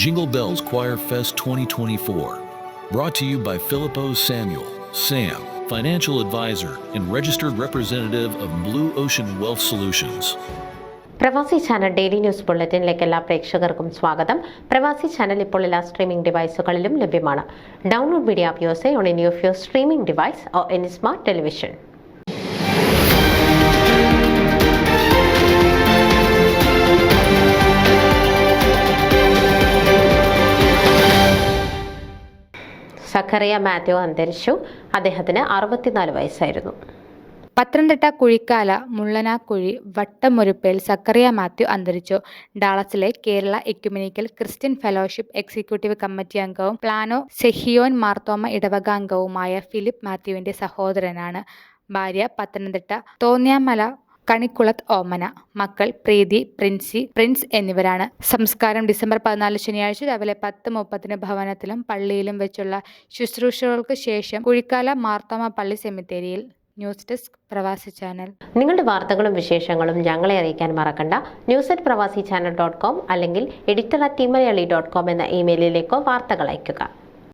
Jingle Bells Choir Fest 2024. Brought to you by Filippo Samuel, Sam, financial advisor and registered representative of Blue Ocean Wealth Solutions. പ്രവാസി channel daily news ബുള്ളറ്റിനിലേക്ക് എല്ലാ പ്രേക്ഷകർക്കും സ്വാഗതം. പ്രവാസി channel ഇപ്പോൾ എല്ലാ streaming ഡിവൈസുകളിലും ലഭ്യമാണ്. Download video app use on any of your streaming device or any smart television. Zacharia Mathew അന്തരിച്ചു. അദ്ദേഹത്തിന് 64 വയസ്സായിരുന്നു. പത്തനംതിട്ട കുഴിക്കാല മുള്ളനാക്കുഴി വട്ടമുരുപ്പേൽ സക്കറിയ മാത്യു അന്തരിച്ചു. ഡാളസിലെ Kerala ecumenical Christian fellowship executive committee അംഗവും പ്ലാനോ സെഹിയോൻ മാർത്തോമ ഇടവക അംഗവുമായ ഫിലിപ്പ് മാത്യുവിന്റെ സഹോദരനാണ്. ഭാര്യ പത്തനംതിട്ട തോന്നിയാമല കണിക്കുളത്ത് ഓമന. മക്കൾ പ്രീതി, പ്രിൻസ് എന്നിവരാണ്. സംസ്കാരം ഡിസംബർ 14 ശനിയാഴ്ച രാവിലെ 10:30 ഭവനത്തിലും പള്ളിയിലും വെച്ചുള്ള ശുശ്രൂഷകൾക്ക് ശേഷം കുഴിക്കാല മാർത്തോമ പള്ളി സെമിത്തേരിയിൽ. ന്യൂസ് ഡെസ്ക് പ്രവാസി ചാനൽ. നിങ്ങളുടെ വാർത്തകളും വിശേഷങ്ങളും ഞങ്ങളെ അറിയിക്കാൻ മറക്കണ്ട. news@pravasichannel.com അല്ലെങ്കിൽ editor@tmalayali.com എന്ന ഇമെയിലിലേക്കോ വാർത്തകൾ അയയ്ക്കുക.